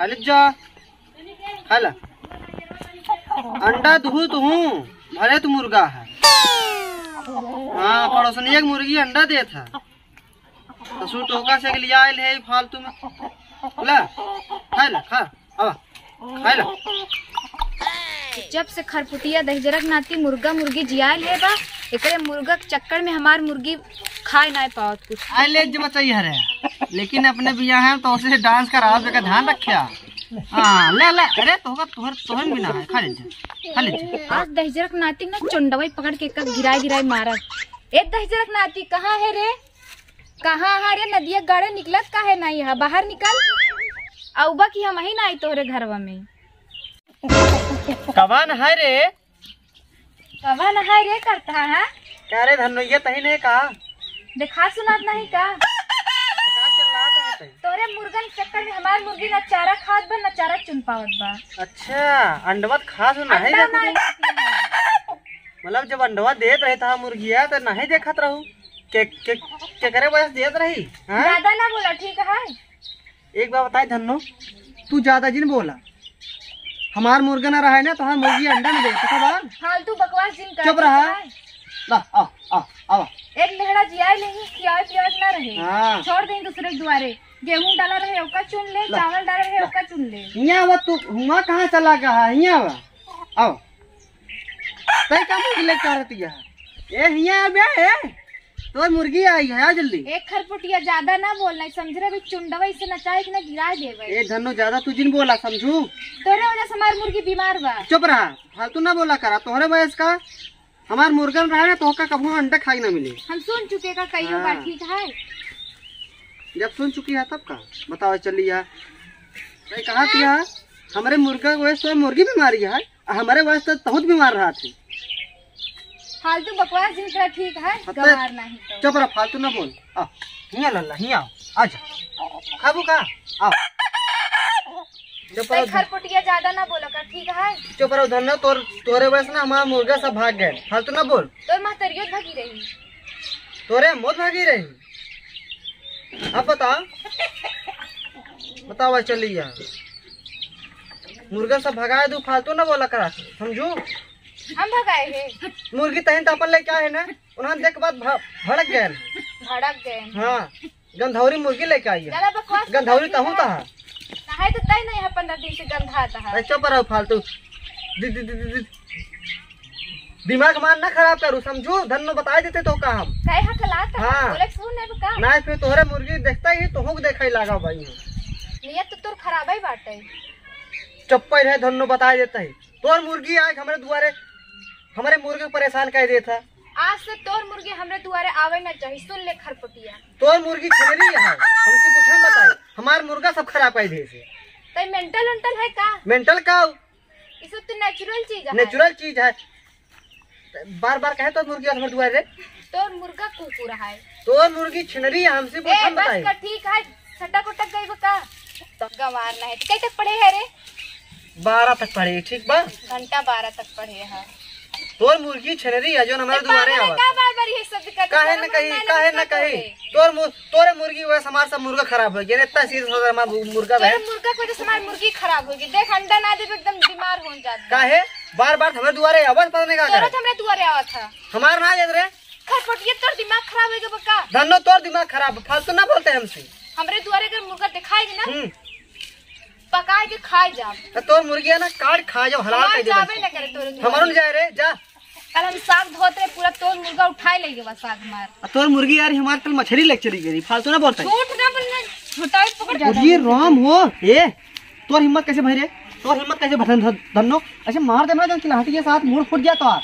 खाली जा खाला अंडा दूध हूँ भले तो मुर्गा है। हाँ पड़ोसनी एक मुर्गी अंडा दे था तो टोका से लिया आयल है फालतू में ला खाला खा अब खाला। जब से खरपुटिया दहजरक नाती मुर्गा मुर्गी जियाल है बा एकरे मुर्गा के चक्कर में हमार मुर्गी खाए ना पावत कुछ आए ले जो बचाई है लेकिन अपने बिया है तो उसे डांस का राज का ध्यान रखिया। हाँ ले ले अरे तोहर भी ना है खा ले आज दहजरक नाती ना चुंडवाई पकड़ के कब गिराई मारा। ए दहजरक नाती कहाँ है रे कहाँ है रे नदिया गाड़े निकलत का है ना यहाँ बाहर निकल औबा की हम ही ना आई तोहरे घरवा में कवन है रे कवन है रे करता है क्या रे धन्नो ये तही नहीं कहा देखा सुनात नहीं का चल रहा था तोरे मुर्गन चक्कर में हमार मुर्गी न चारा खात बा न चारा चुन पावत बा। अच्छा अंडवा खा सुना है मतलब जब अंडवा देत रहे था मुर्गिया तो नहीं देखत रहू के करे वजह देत रही। ज्यादा ना बोला ठीक है। एक बार बताए धन्नो तू ज्यादा जिन बोला हमार मुर्गा ना रहा है ना तो हम मुर्गी अंडा नहीं दे फालतू बकवास जिन कर चुप रहा ला आ एक लेहड़ा जिया नहीं खियाए पियाए ना रहे छोड़ दें दूसरे दुआरे गेहूं डाला रहे ओका चुन ले चावल डाला रहे ओका चुन ले। हिया तू हुआ कहाँ चला गया है हिया आओ तय का मुर्गी लेके रहती है ए हिया बे तो मुर्गी आई है जल्दी। एक खरपुटिया ज्यादा ना बोलना समझ रहे भी चुंडवा इसे नचाए कि ना गिरा देवे। ए धन्नो ज्यादा तू जिन बोला समझू तोरे वजह से हमार मुर्गी बीमार बा। चुप रहा फालतू ना बोला करा तोहरे वजह का हमार मुर्गा रहा है तो कभी अंडा खाई ना मिले। हम सुन चुके का कई बार ठीक है जब सुन चुकी है तब का बताओ चलिए कहा किया हमारे मुर्गा वैसे मुर्गी बीमारी है हमारे वैसे बहुत बीमार रहा थी। फालतू बकवास जिनका ठीक है गवार नहीं तो। चुप रहा फालतू ना बोल हिया लल्ला हिया आजा खाबू का आओ खरपुटिया ज्यादा ना बोला कर ठीक है। चुप रहो धन्नो तोरे वैसे ना हमारा मुर्गा सब भाग गए फालतू ना बोल। तो महतरियो भागी रही तोरे मौत भागी रही। अब बताओ चलिए मुर्गा सब भगाए दू फालतू ना बोला करा समझू हम भगाए है मुर्गी तहन तो अपन ले क्या है ना उन्होंने देख बाद भड़क गए। हाँ गंधौरी मुर्गी लेके आई है गंधौरी तहू था है तो तय नहीं है 15 दिन से गंधाता है। चुप रहो फालतू दिमाग मान ना खराब करू समझू धन्नो बता देते तो का हम नहीं फिर तोहरे मुर्गी देखता ही तो देखा ही लगा भाई नियत तो तोर खराब ही बाटे चप्पा रहे धन्नो बता देता है तोर मुर्गी आए हमारे दुआरे हमारे मुर्गे परेशान कर देता। आज से तोर मुर्गी हमरे दुआरे आवे ना चाहिए सुन ले खरपुटिया तोर मुर्गी खरीदी है हमसे पूछे बताए हमार मुर्गा सब खराब कर दे से मेंटल है का मेंटल का ये सब तो नेचुरल चीज है बार बार कहे तो मुर्गी हमारे दुआरे तोर मुर्गा कुकुर है तोर मुर्गी छिनरी है हमसे पूछे बताए ठीक है सटक उटक गई बका तो गंवार ना है कई तक पढ़े है रे 12 तक पढ़े ठीक बा घंटा 12 तक पढ़े है तोर मुर्गी छनरी है जो हमारे दुआरे आवत बार ये शब्द करते काहे न कही तोरे मुर्गी वैसे हमार सब मुर्गा खराब हो गया इतना सीरियस हो हमारा मुर्गा है मुर्गा को जैसे हमारी मुर्गी खराब होगी देख अंडा ना दे एकदम बीमार हो जाता काहे बार हमारे दुआरे आवाज पता नहीं का करे हमरे दुआरे आवा था हमार ना याद रे खरपटिया तोर दिमाग खराब हो गया बका धन्नो तोर दिमाग खराब फालतू ना बोलते हमसे हमरे दुआरे अगर मुर्गा दिखाएगी ना पका के खाए जा तोर मुर्गी है ना काट खा जाओ हलाल कर दे जावे ना करे तोर हमारो न जाए रे जा कल हम साग धोत रहे पूरा तोर मुर्गा उठाए ले गया साग मार तोर मुर्गी यार हमारे कल मछली लेके चली गई फालतू ना बोलता झूठ ना बोलना छोटा पकड़ जा ये राम हो ए तोर हिम्मत कैसे भई रे तोर हिम्मत कैसे भटन धन्नो अच्छा मार दे मैं तो लाठी के साथ मुंह फूट गया तो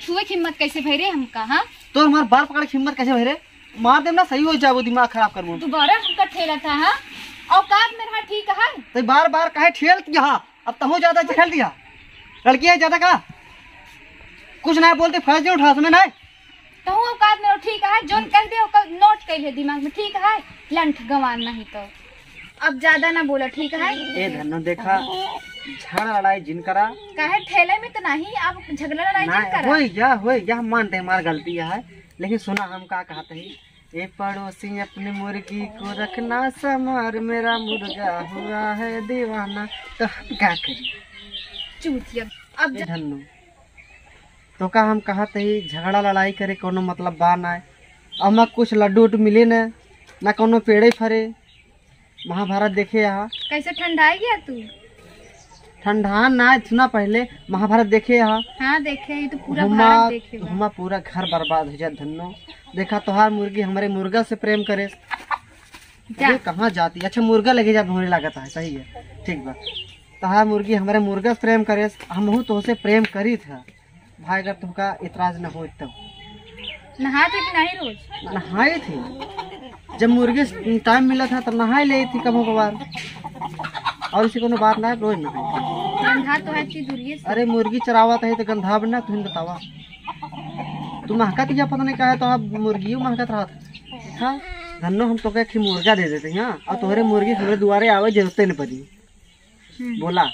छुए की हिम्मत कैसे भई रे हमका हां तोर हमार बाल पकड़ के हिम्मत कैसे भई रे मार दे ना सही हो जाए वो दिमाग खराब कर मु दोबारा हमका ठेला था हां औकात में रहा ठीक है तो बार कहे ठेल दिया अब तहु ज्यादा ठेल दिया लड़की है ज्यादा का कुछ ना बोलते फैसले उठा सुने ना तहु औकात में ठीक है जोन कर दे ओकर नोट कर ले दिमाग में ठीक है लंठ गंवार नहीं तो अब ज्यादा ना बोला ठीक है ए धन्नो देखा झगड़ा लड़ाई जिन करा काहे ठेले में तो नहीं आप झगड़ा लड़ाई जिन करा हो गया हम मानते हैं हमारी गलती है लेकिन सुना हम का कहते हैं ए पड़ोसी अपनी मुर्गी को रखना संभार, मेरा मुर्गा हुआ है दीवाना। तो हम क्या करें चूतिया। अब ए धन्नो, तो का हम कहा ही झगड़ा लड़ाई करे कोनो मतलब बा ना। अब कुछ लड्डू उड्डू मिले न ना कोनो पेड़े फरे। महाभारत देखे यहाँ कैसे ठंडाई गया तू? ठंडा ना सुना, पहले महाभारत देखे यहाँ। हाँ देखे, ये तो पूरा भारत देखे बा। हुमा पूरा घर बर्बाद हो जाए धन्नो। देखा तोहार मुर्गी हमारे मुर्गा से प्रेम करे, ये कहाँ जाती। अच्छा मुर्गा लगे जा होने लागत है, सही है, ठीक बा। तोहार मुर्गी हमारे मुर्गा से प्रेम करे, हम तो उसे प्रेम करी था भाई। अगर तुमका इतराज न हो तब नहा थे कि नहीं? रोज नहाई थी, जब मुर्गी टाइम मिला था तब नहाई ले थी कभी कभार, और इसी कोनो बात ना है, रोज नहाई। गंधा तो है इतनी दूरिये से। अरे मुर्गी चरावा था तो गंधा बना, तुम बतावा। तू महकत या पता नहीं कहा है, तो आप मुर्गी महकत रहा था। हाँ धन्नो, हम तो कहे मुर्गा दे देते हैं और तुम्हारे मुर्गी हमारे दुआरे आवे जरूरत नहीं पड़ी। बोला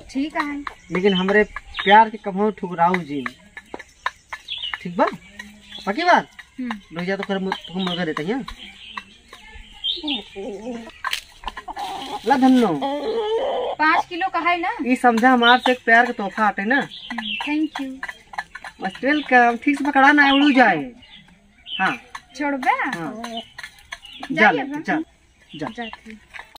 ठीक है, लेकिन हमारे प्यार के कभू ठुकराऊ जी, ठीक बा, पक्की बात। रोजा तो तुम मुर्गा देते हैं। ला धन्नो 5 किलो का है ना? ये समझा हमारे से एक प्यार का तोहफा आते ना। Thank you. बस वेलकम, ठीक से पकड़ा ना उड़ जाए। हाँ छोड़ बे। हाँ, जाइए जा जा। जाती।